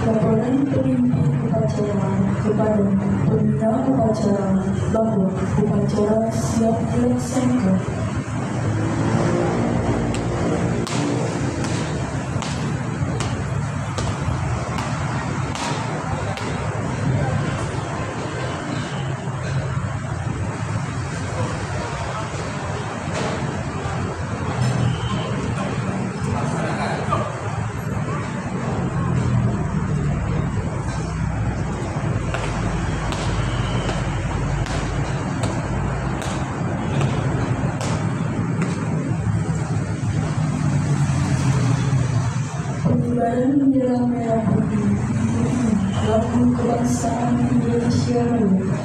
Laporan pemimpin upacara kepada pembina upacara bahwa upacara siap dilaksanakan. Pengibaran bendera merah putih lambang kebangsaan Indonesia Raya.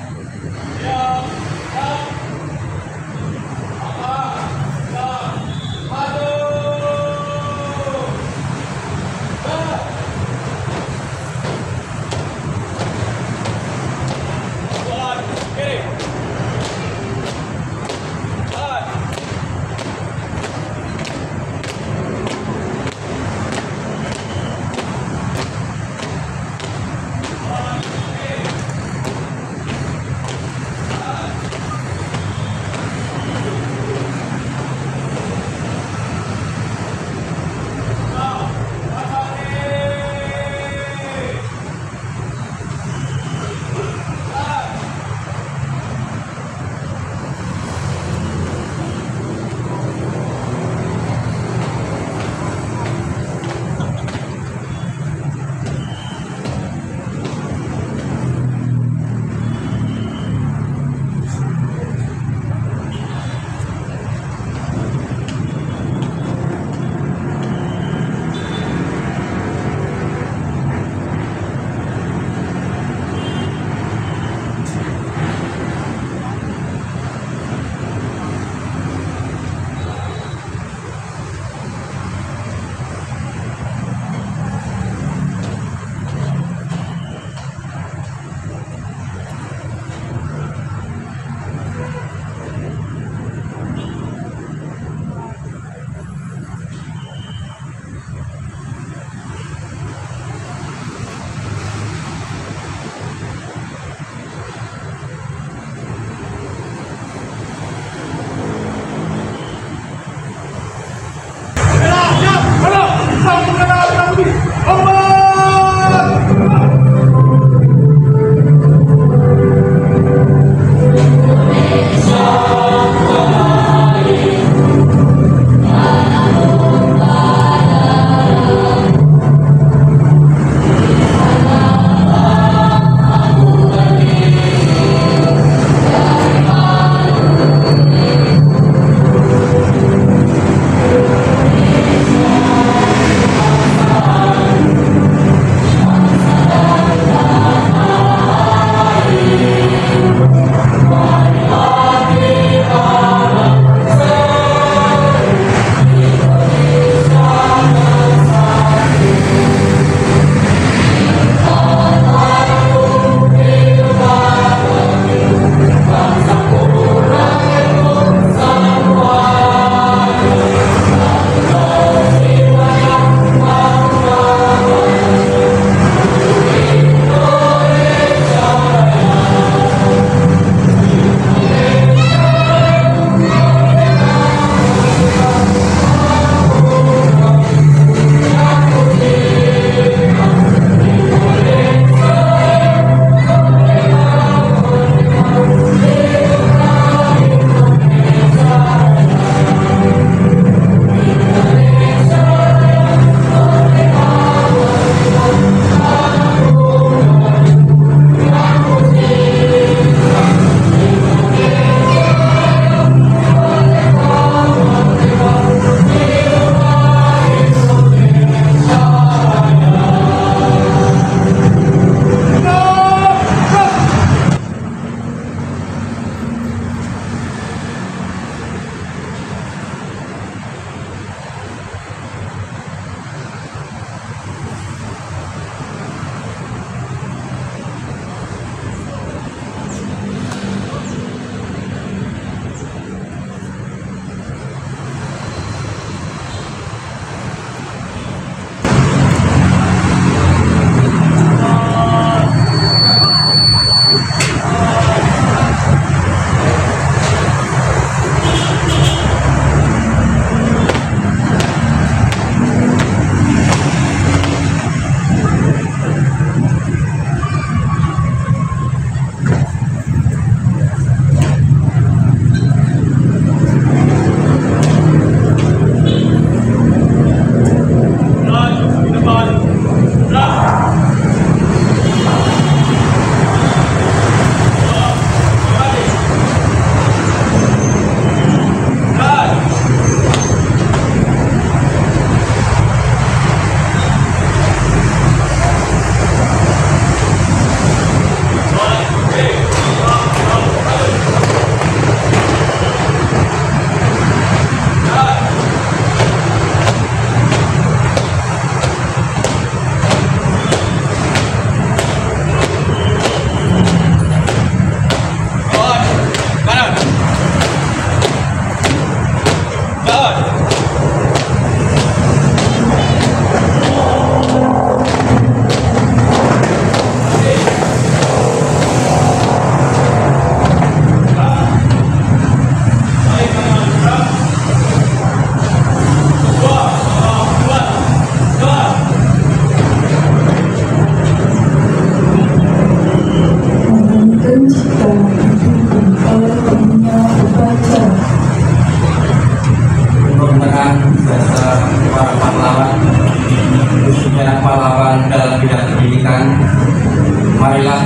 Marilah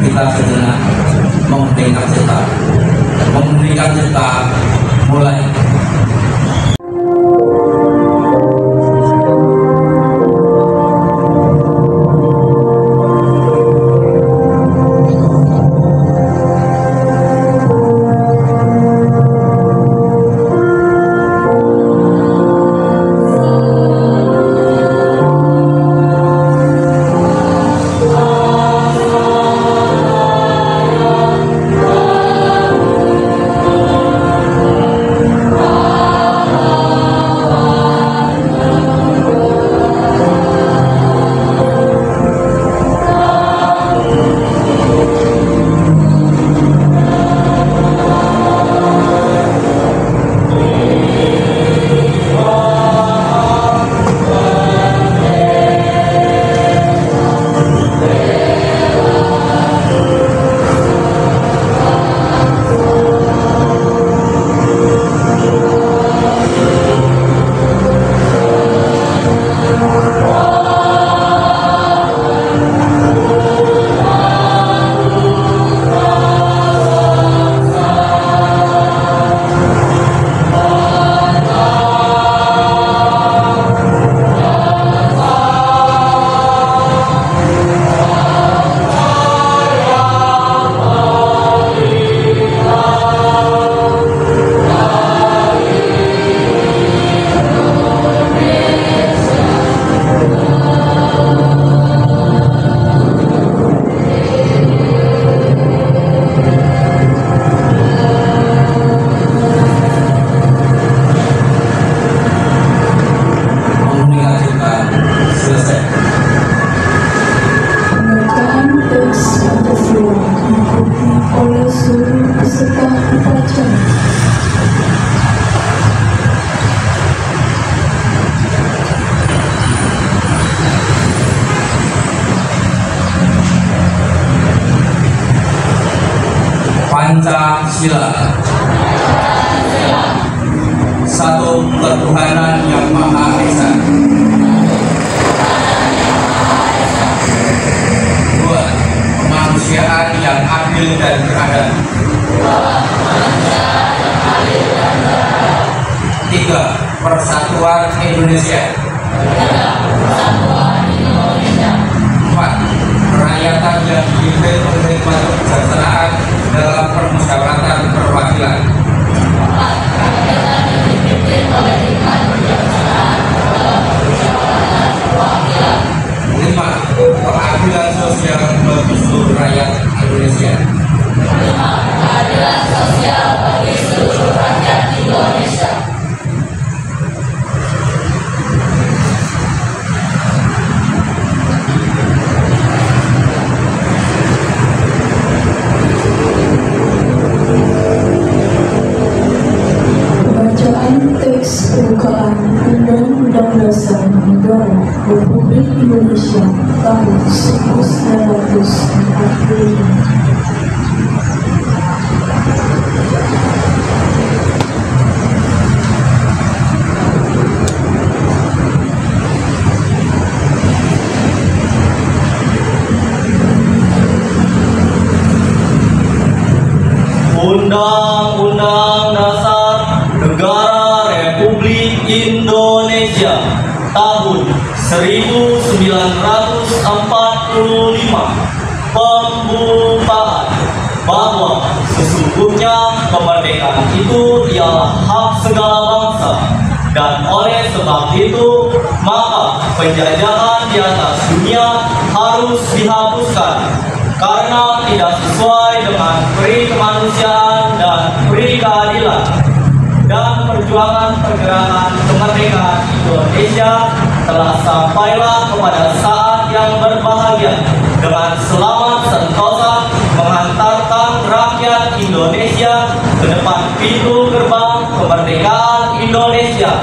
kita sejenak mementingkan cita, mulai. Pancasila. Satu ketuhanan yang Maha Esa. Dua, kemanusiaan yang adil dan beradab. Tiga, persatuan Indonesia. Empat, kerakyatan yang dipimpin oleh kebijaksanaan dalam permusyawaratan perwakilan. Lima, keadilan sosial bagi seluruh rakyat Indonesia. Keadilan sosial bagi seluruh rakyat Indonesia. Pembukaan Undang-Undang Dasar Negara Republik Indonesia tahun 1945. 1945 pembukaan bahwa sesungguhnya kemerdekaan itu ialah hak segala bangsa, dan oleh sebab itu maka penjajahan di atas dunia harus dihapuskan karena tidak sesuai dengan peri kemanusiaan dan peri keadilan. Dan perjuangan pergerakan kemerdekaan Indonesia telah sampailah kepada saat yang berbahagia dengan selamat sentosa mengantarkan rakyat Indonesia ke depan pintu gerbang kemerdekaan Indonesia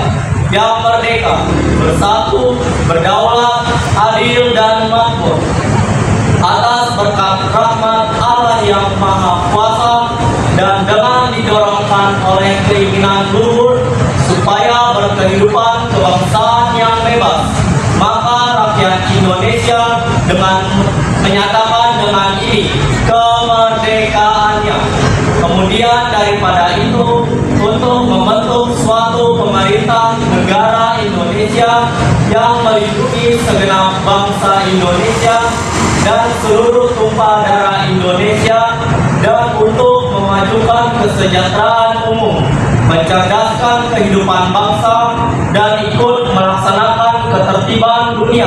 yang merdeka, bersatu, berdaulat, adil dan makmur. Atas berkat rahmat Allah yang Maha Kuasa dan dengan didorongkan oleh keinginan luhur supaya berkehidupan kebangsaan yang bebas, maka rakyat Indonesia dengan menyatakan dengan ini kemerdekaannya. Kemudian daripada itu, untuk membentuk suatu pemerintah negara Indonesia yang melindungi segenap bangsa Indonesia dan seluruh tumpah darah Indonesia, dan untuk memajukan kesejahteraan umum, mencerdaskan kehidupan bangsa, dan ikut melaksanakan ketertiban dunia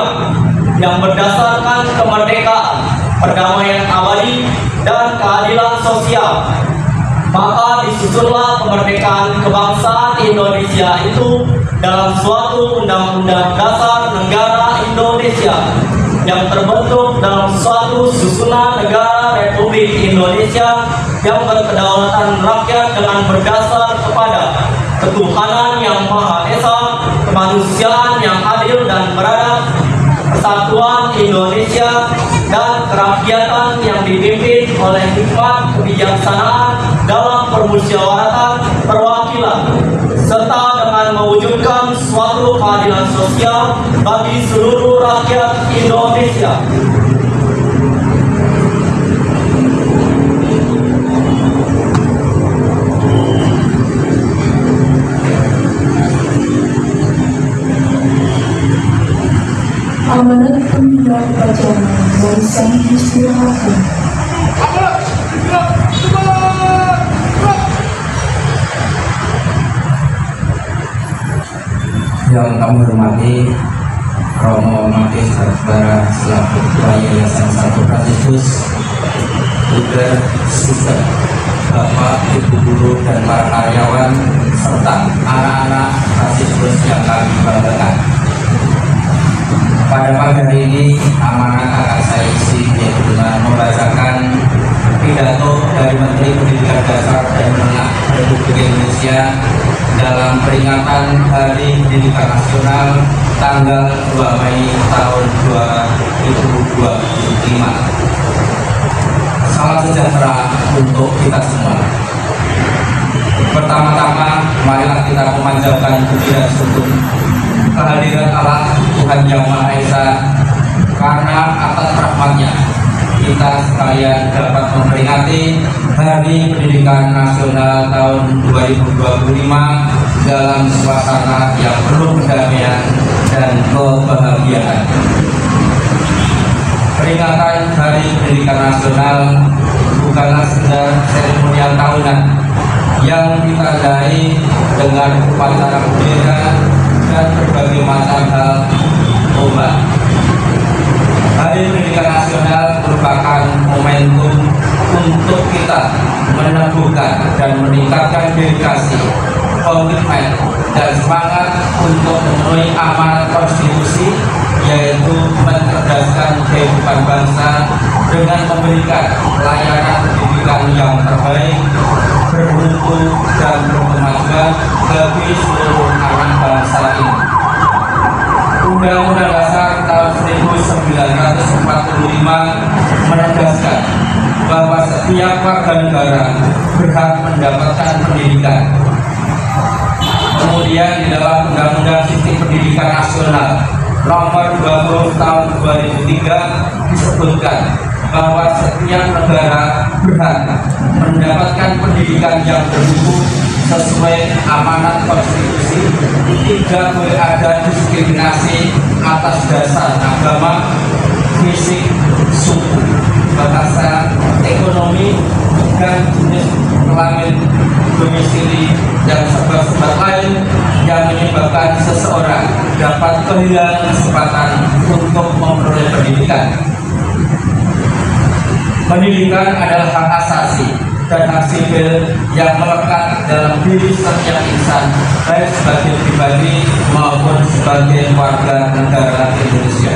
yang berdasarkan kemerdekaan, perdamaian abadi, dan keadilan sosial. Maka disusunlah kemerdekaan kebangsaan Indonesia itu dalam suatu undang-undang dasar negara Indonesia yang terbentuk dalam suatu susunan negara Republik Indonesia yang berkedaulatan rakyat dengan berdasar kepada ketuhanan yang Maha Esa, kemanusiaan yang adil dan beradab, persatuan Indonesia, dan kerakyatan yang dipimpin oleh hikmat kebijaksanaan dalam permusyawaratan perwakilan, serta dengan mewujudkan suatu keadilan sosial bagi seluruh rakyat Indonesia. Amanat Pemilihan Upacara Warisan Istirahat. Yang kami hormati Romo Makin Saudara selaku Ketua Yayasan Santo Fransiskus, juga suster, Bapak, Ibu guru dan para karyawan serta anak-anak Fransiskus yang kami banggakan. Pada pagi hari ini amanat akan saya isi yaitu dengan membacakan pidato dari Menteri Pendidikan Dasar dan Menengah Republik Indonesia dalam peringatan Hari Pendidikan Nasional tanggal 2 Mei tahun 2025. Salam sejahtera untuk kita semua. Pertama-tama, marilah kita memanjatkan puji dan syukur kehadiran Allah Tuhan Yang Maha Esa, karena atas rahmat-Nya kita sekalian dapat memperingati Hari Pendidikan Nasional tahun 2025 dalam suasana yang penuh kedamaian dan kebahagiaan. Peringatan Hari Pendidikan Nasional bukanlah sekedar seremonial tahunan yang ditandai dengan upacara bendera dan berbagai macam hal lomba. Hari Pendidikan Nasional merupakan momentum untuk kita meneguhkan dan meningkatkan dedikasi, komitmen, dan semangat untuk memenuhi amanat konstitusi, yaitu mencerdaskan kehidupan bangsa dengan memberikan layanan pendidikan yang terbaik, bermutu, dan berkemajuan bagi seluruh anak bangsa ini. Undang-Undang Dasar tahun 1945 menegaskan bahwa setiap warga negara berhak mendapatkan pendidikan. Kemudian di dalam Undang-Undang Sistem Pendidikan Nasional Nomor 20 tahun 2003 disebutkan bahwa setiap negara berhak mendapatkan pendidikan yang bermutu sesuai amanat konstitusi, tidak boleh ada diskriminasi atas dasar agama, fisik, suku, bahasa, ekonomi, dan jenis kelamin, domisili, dan sebab-sebab lain yang menyebabkan seseorang dapat kehilangan kesempatan untuk memperoleh pendidikan. Pendidikan adalah hak asasi dan hak sipil yang melekat dalam diri setiap insan, baik sebagai pribadi maupun sebagai warga negara Indonesia.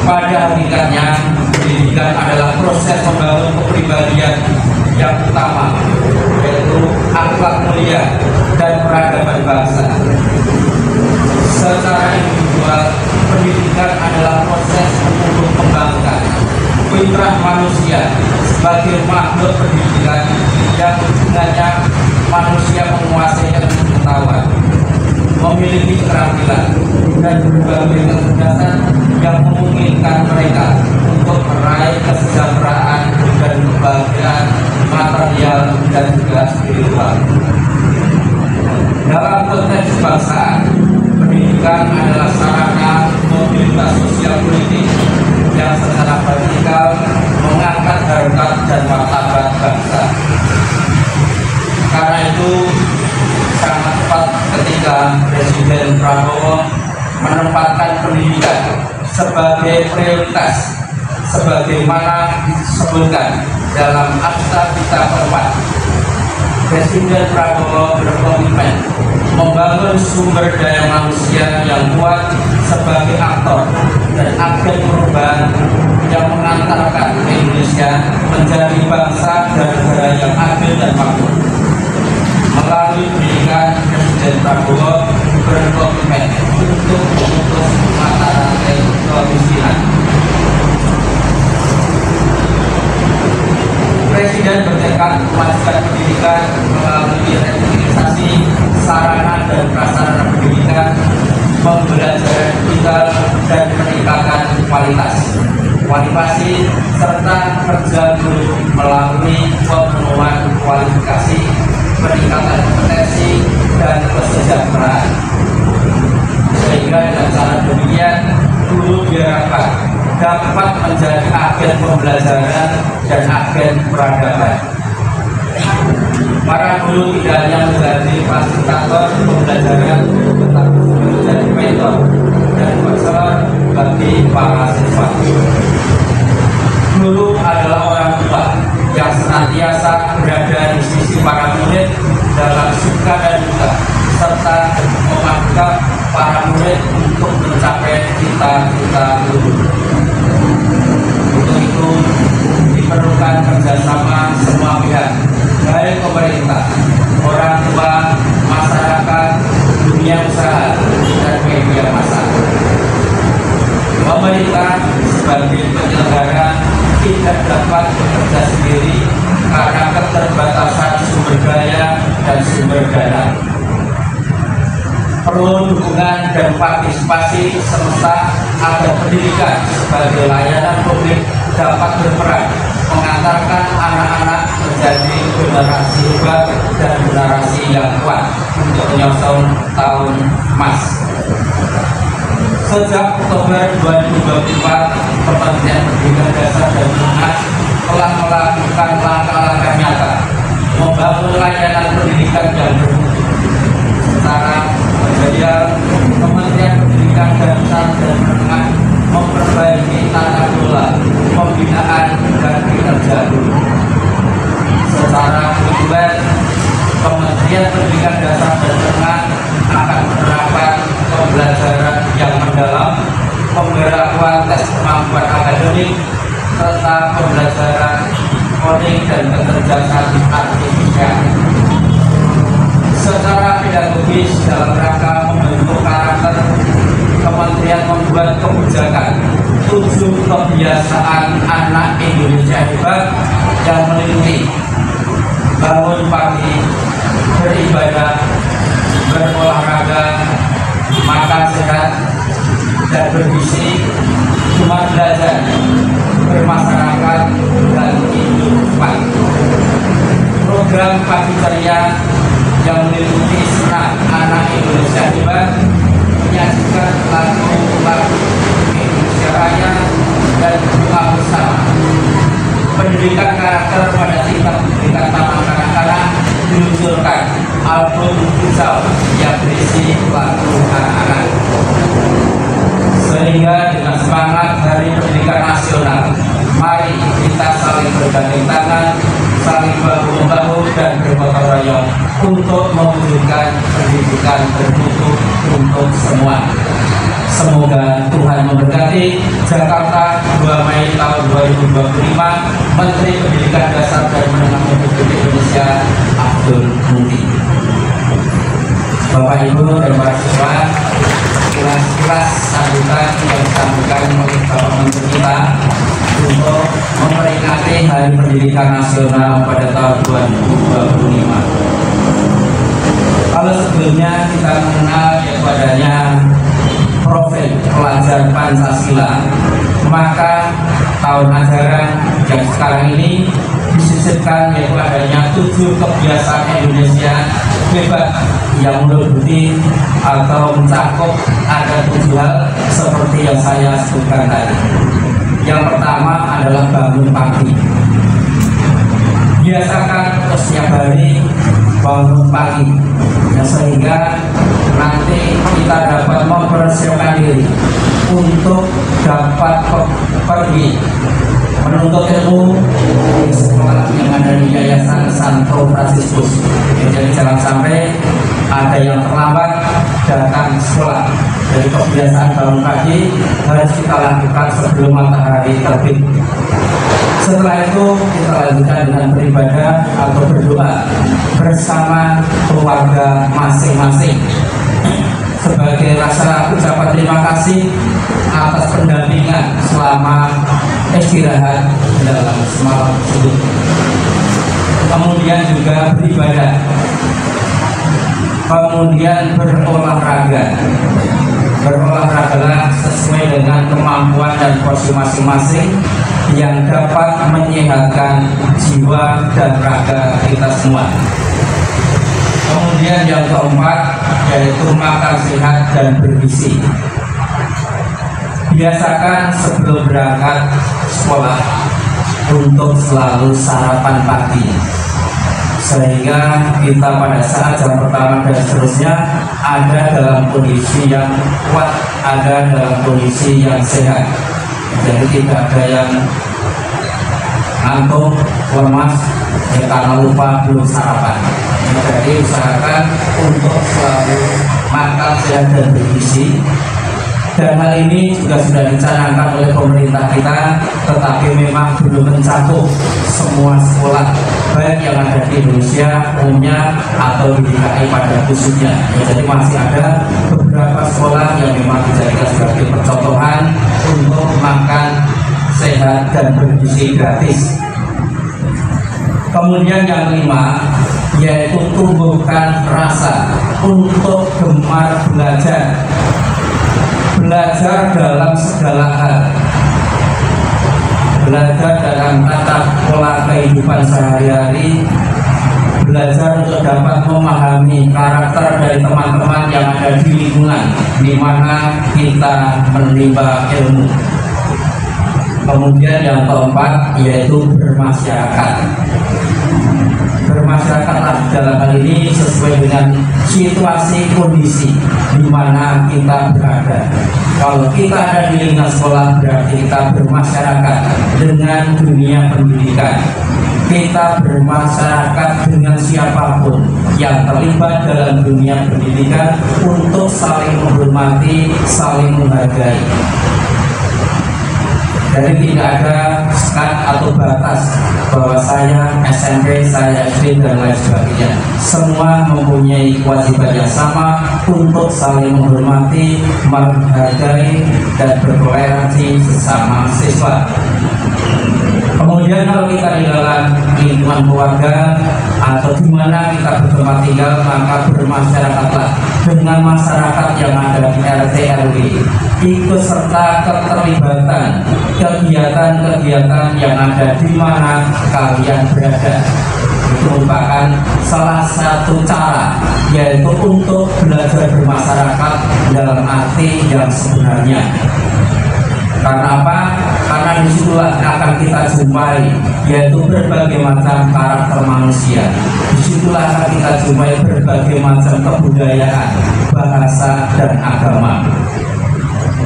Pada hakikatnya, pendidikan adalah proses membangun kepribadian yang utama, yaitu akhlak mulia dan peradaban bangsa. Secara individual, pendidikan adalah proses untuk mengembangkan fitrah manusia sebagai makhluk pendidikan yang dengannya manusia menguasai ilmu pengetahuan, memiliki keterampilan dan berbagai kecerdasan yang memungkinkan mereka untuk meraih kesejahteraan dan kebahagiaan material dan juga spiritual. Dalam konteks kebangsaan, pendidikan adalah sarana mobilitas sosial politik yang secara vertikal mengangkat harkat dan martabat bangsa. Karena itu sangat tepat ketika Presiden Prabowo menempatkan pendidikan sebagai prioritas, sebagaimana disebutkan dalam Akta Kita Keempat. Presiden Prabowo berkomitmen membangun sumber daya manusia yang kuat sebagai aktor dan agen perubahan yang mengantarkan Indonesia menjadi bangsa dan negara yang adil dan makmur. Melalui pendidikan, Presiden Prabowo berkomitmen untuk memutus mata rantai kemiskinan. Presiden bertekad memajukan pendidikan melalui revitalisasi sarana dan prasarana pendidikan, pembelajaran digital, dan peningkatan kualitas, kualifikasi, serta kerja guru melalui pemenuhan kualifikasi, peningkatan kompetensi, dan kesejahteraan. Sehingga dengan cara demikian, guru diharapkan dapat menjadi agen pembelajaran dan agen peradaban. Para guru tidak hanya menjadi fasilitator pembelajaran, tetapi juga menjadi mentor dan konselor bagi para siswa. Guru adalah orang tua yang senantiasa berada di sisi para murid dalam suka dan duka, serta memantap para murid untuk mencapai cita-cita guru. Untuk itu diperlukan kerjasama semua pihak, baik pemerintah, orang tua, masyarakat, dunia usaha, dan media massa. Pemerintah sebagai penyelenggara tidak dapat bekerja sendiri karena keterbatasan sumber daya dan sumber dana. Perlu dukungan dan partisipasi semesta agar pendidikan sebagai layanan publik dapat berperan mengantarkan anak-anak menjadi generasi hebat dan generasi yang kuat untuk menyongsong tahun emas. Sejak Oktober 2024, Kementerian Pendidikan Dasar dan Menengah telah melakukan langkah-langkah nyata membangun layanan pendidikan yang bermutu. Secara material, Kementerian Pendidikan Dasar dan Menengah memperbaiki tata kelola, pembinaan, dan kinerja guru. Secara reguler, Kementerian Pendidikan Dasar dan Menengah akan menerapkan pembelajaran yang mendalam, pemberlakuan tes kemampuan akademik, serta pembelajaran coding dan kecerdasan artifisial. Secara pedagogis, dalam rangka membentuk karakter, Kementerian membuat kebijakan 7 kebiasaan anak Indonesia hebat yang meliputi bangun pagi, beribadah, berolahraga, makan sehat, dan bergizi, cuma belajar pendidikan bermutu untuk semua. Semoga Tuhan memberkati. Jakarta, 2 Mei tahun 2025, Menteri Pendidikan Dasar dan Menengah Republik Indonesia Abdul Muti. Bapak Ibu dan para siswa, kelas sambutan yang disampaikan oleh Bapak Menteri kita untuk memperingati Hari Pendidikan Nasional pada tahun 2025. Kalau sebelumnya kita mengenal yaitu adanya profil pelajar Pancasila, maka tahun ajaran yang sekarang ini disisipkan yaitu adanya 7 kebiasaan Indonesia hebat yang meliputi atau mencakup ada 7 hal seperti yang saya sebutkan tadi. Yang pertama adalah bangun pagi. Biasakan setiap hari bangun pagi, sehingga nanti kita dapat mempersiapkan diri untuk dapat pergi menuntut ilmu di sekolah yang ada di Yayasan Santo Fransiskus. Jadi jangan sampai ada yang terlambat datang ke sekolah. Jadi kebiasaan bangun pagi harus kita lakukan sebelum matahari terbit. Setelah itu kita lanjutkan dengan beribadah atau berdoa bersama keluarga masing-masing sebagai rasa ucapan terima kasih atas pendampingan selama istirahat dalam semalam tersebut. Kemudian juga beribadah, kemudian berolahraga. Berolahragalah sesuai dengan kemampuan dan porsi masing-masing yang dapat menyehatkan jiwa dan raga kita semua. Kemudian yang keempat yaitu makan sehat dan bergizi. Biasakan sebelum berangkat sekolah untuk selalu sarapan pagi, sehingga kita pada saat jam pertama dan seterusnya ada dalam kondisi yang kuat, ada dalam kondisi yang sehat. Jadi tidak ada yang ngantuk, lemas, karena lupa belum sarapan. Jadi usahakan untuk selalu makan sehat dan bergizi. Dan hal ini juga sudah dicanangkan oleh pemerintah kita, tetapi memang belum mencakup semua sekolah, baik yang ada di Indonesia umumnya atau di DKI pada khususnya. Jadi masih ada beberapa sekolah yang memang dijadikan sebagai percontohan untuk makan sehat dan bergizi gratis. Kemudian yang kelima yaitu tumbuhkan rasa untuk gemar belajar. Belajar dalam segala hal, belajar dalam tata pola kehidupan sehari-hari, belajar untuk dapat memahami karakter dari teman-teman yang ada di lingkungan di mana kita menimba ilmu. Kemudian yang keempat yaitu bermasyarakat. Bermasyarakatlah dalam hal ini sesuai dengan situasi kondisi di mana kita berada. Kalau kita ada di lingkungan sekolah berarti kita bermasyarakat dengan dunia pendidikan. Kita bermasyarakat dengan siapapun yang terlibat dalam dunia pendidikan untuk saling menghormati, saling menghargai. Jadi tidak ada sekat atau batas bahwa saya SMP, saya SD dan lain sebagainya. Semua mempunyai kewajiban yang sama untuk saling menghormati, menghargai dan bertoleransi sesama siswa. Kemudian kalau kita di dalam lingkungan keluarga atau di mana kita bertempat tinggal, maka bermasyarakatlah dengan masyarakat yang ada di RT RW. Ikut serta keterlibatan kegiatan-kegiatan yang ada di mana kalian berada. Itu merupakan salah satu cara yaitu untuk belajar bermasyarakat dalam arti yang sebenarnya. Karena apa? Karena disitulah akan kita jumpai yaitu berbagai macam karakter manusia. Disitulah akan kita jumpai berbagai macam kebudayaan, bahasa dan agama.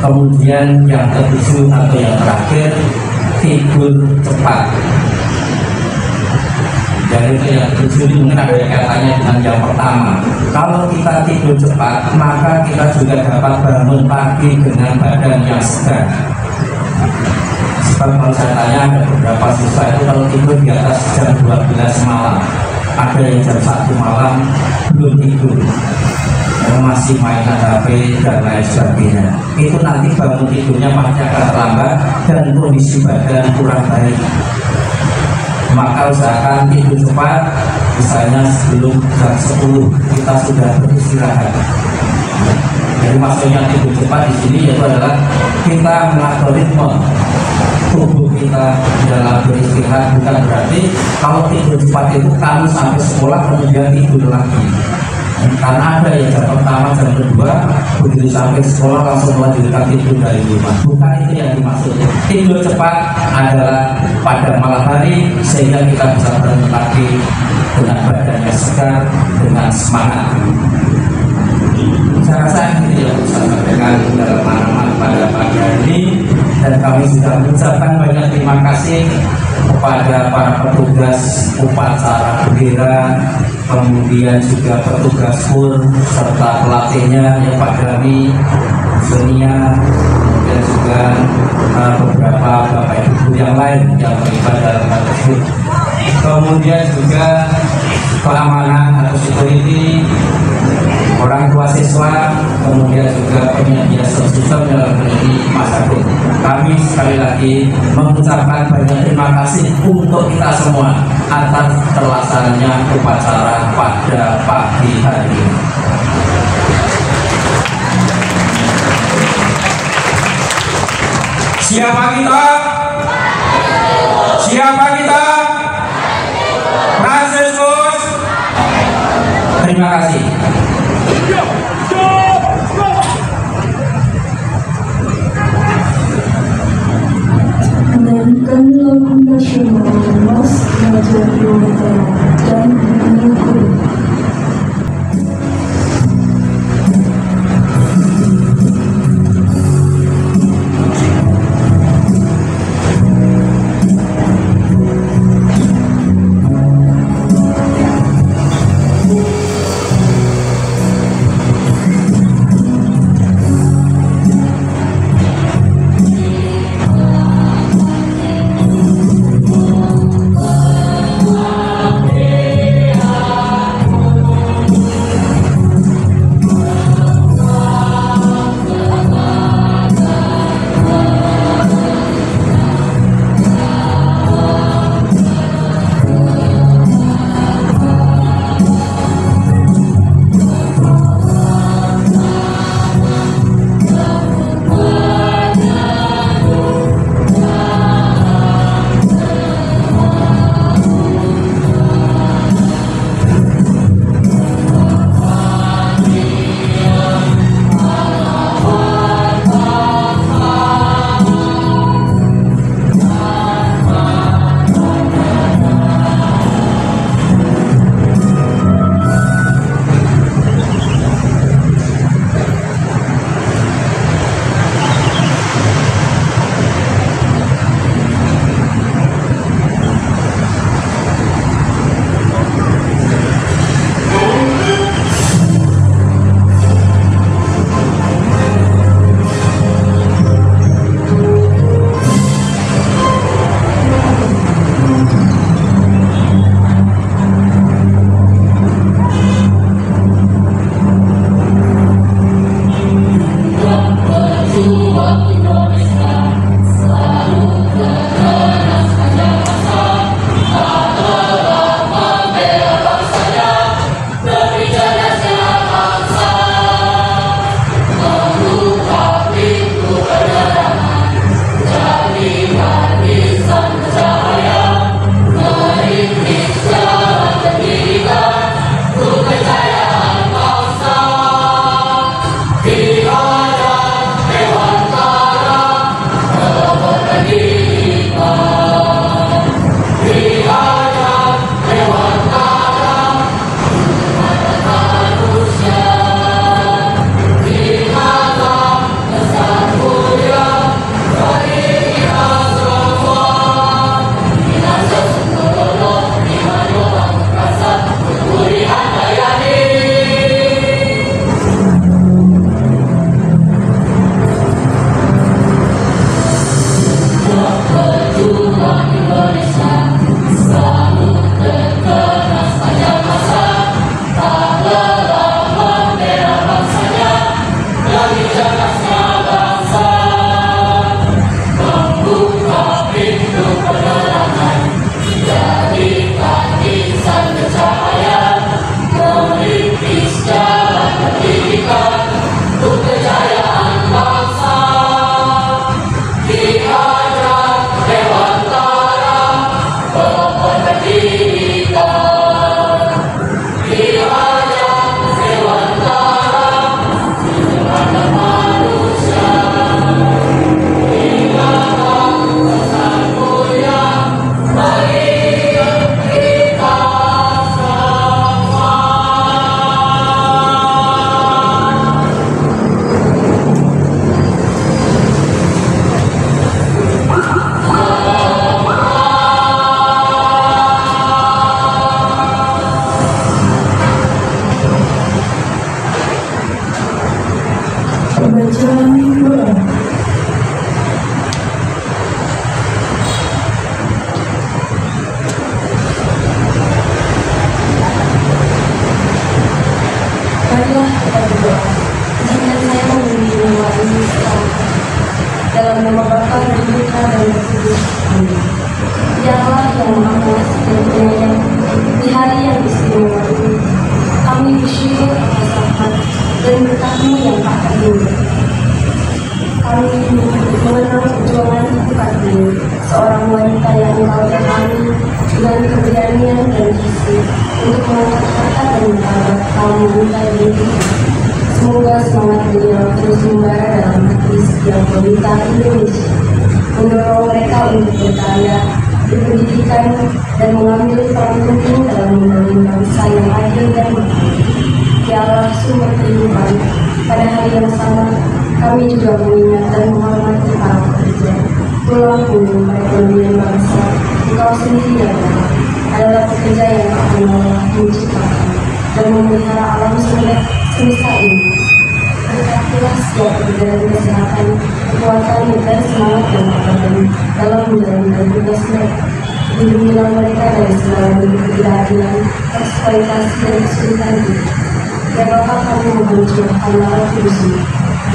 Kemudian yang ketujuh atau yang terakhir, tidur cepat. Dan itu yang tujuh mungkin ada kaitannya dengan yang pertama. Kalau kita tidur cepat, maka kita juga dapat bangun pagi dengan badan yang segar. Sebab kalau saya tanya ada beberapa siswa itu kalau tidur di atas jam 12 malam, ada yang jam 1 malam belum tidur, yang masih main HP dan lain sebagainya. Itu nanti bangun tidurnya pasti akan terlambat dan kondisi badan kurang baik. Maka usahakan tidur cepat, misalnya sebelum jam 10 kita sudah beristirahat. Jadi maksudnya tidur cepat di sini yaitu adalah kita mengatur ritme tubuh kita dalam beristirahat, bukan berarti kalau tidur cepat itu kamu sampai sekolah kemudian tidur lagi. Karena ada yang jam pertama, jam kedua, begitu sampai sekolah langsung melanjutkan tidur dari rumah. Bukan itu yang dimaksud. Tidur cepat adalah pada malam hari sehingga kita bisa bangun pagi dengan badan yang segar, dengan semangat. Saya rasa ini yang bisa sampaikan dalam pengalaman pada pagi hari ini, dan kami sudah mengucapkan banyak terima kasih kepada para petugas upacara bendera, kemudian juga petugas pur serta pelatihnya yang Pak Dami, Sonia, dan juga beberapa bapak ibu yang lain yang terlibat dalam hal tersebut. Kemudian juga keamanan atau security, orang tua siswa, kemudian juga penyedia sistem dalam hal ini Mas Agung. Kami sekali lagi mengucapkan banyak terima kasih untuk kita semua atas terlaksananya upacara pada pagi hari ini. Siapa kita? Siapa kita? Fransiskus. Terima kasih. Menyanyikan lagu nasional Mas Raja Yogyakarta dan Guru. Amen. seorang wanita yang Engkau ilhami dengan keberanian dan visi untuk mengangkat harta dan martabat kaum wanita Indonesia. Semoga semangat beliau terus membara dalam hati setiap wanita Indonesia, mendorong mereka untuk berkarya, berpendidikan, dan mengambil peran penting dalam membangun bangsa yang adil dan makmur. Ya Allah, sumber kehidupan, pada hari yang sama kami juga mengingat dan menghormati para pekerja, tulang punggung perekonomian bangsa. Engkau sendiri ya Allah adalah pekerja yang akan mengolah, menciptakan, dan memelihara alam semesta ini. Berkatilah setiap pekerja dan kesehatan, kekuatan, dan semangat yang terkadang dalam menjalankan tugas mereka. Lindungilah mereka dari segala bentuk ketidakadilan, eksploitasi, dan kesulitan hidup. Ya Bapa, kami mohon curahkanlah Kudus-Mu,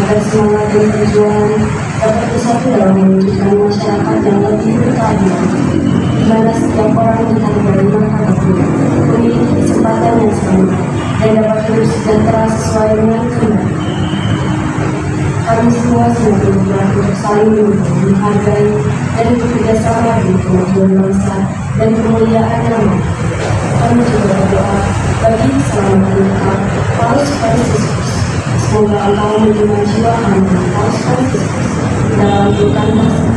agar semangat dan perjuangan dapat bersatu dalam mewujudkan masyarakat yang lebih berkeadilan, di mana setiap orang dihargai martabatnya, memiliki kesempatan yang sama, dan dapat hidup sejahtera sesuai dengan kehendak. Kami semua semakin bergerak untuk saling menghargai dan bekerjasama di kemajuan bangsa dan kemuliaan nama. Kami juga berdoa bagi keselamatan kita, Paus Fransiskus. Semoga Engkau menerima jiwa kami, Paus Fransiskus, dalam pelukan masa.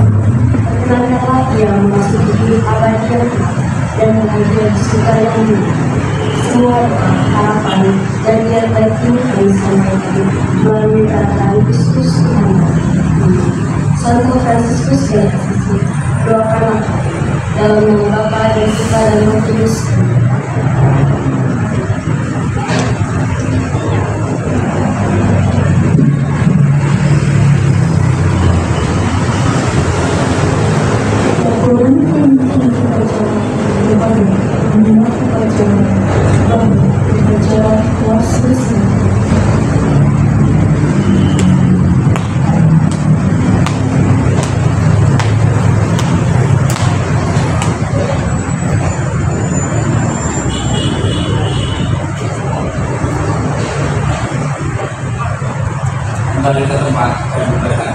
Perkenankanlah ia memasuki hidup abadi yang telah dan bahagia di surga yang mulia. Semua doa, harapan, dan niat baik ini kami sampaikan melalui perkataan Kristus Tuhan. Santo Fransiskus dari Asisi, doakanlah dalam nama Bapa dan Putra dan Roh Kudus. Kembali ke tempat dan berkata.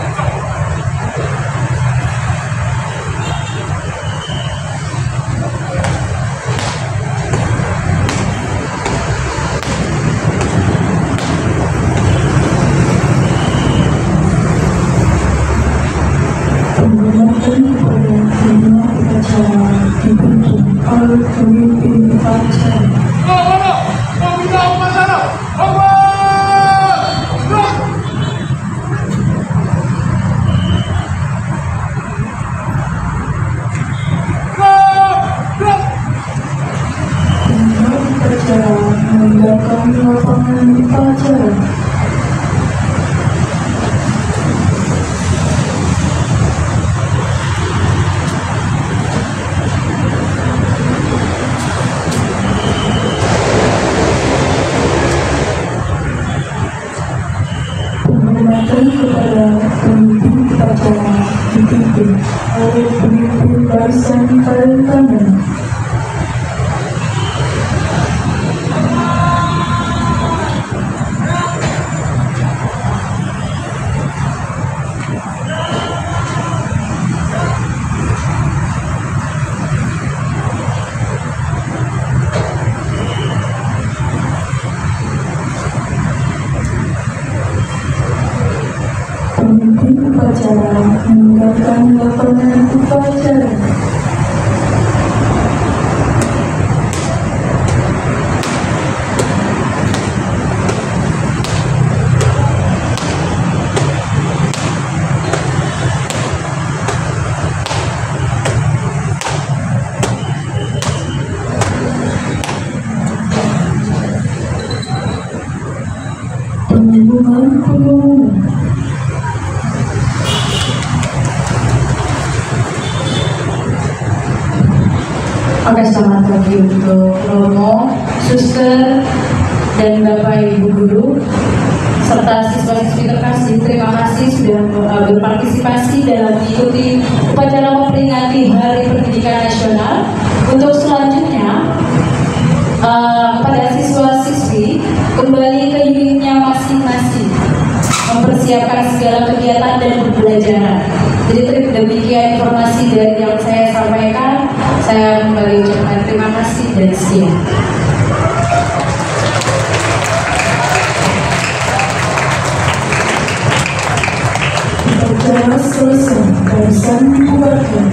Pemimpin upacara. Meninggalkan lapangan upacara. Penghormatan kepada pemimpin upacara dipimpin oleh pemimpin barisan paling kanan. Pemimpin upacara meninggalkan lapangan upacara. Pengumuman. Oke, selamat pagi untuk Romo, Suster, dan Bapak Ibu Guru, serta siswa-siswi terkasih. Terima kasih sudah berpartisipasi dalam mengikuti upacara memperingati Hari Pendidikan Nasional. Untuk selanjutnya, kepada siswa-siswi kembali ke unitnya masing-masing, mempersiapkan segala kegiatan dan pembelajaran. Jadi demikian informasi dari yang saya sampaikan. Saya kembali ucapkan terima kasih dan sekian. Upacara selesai. Barisan bubarkan.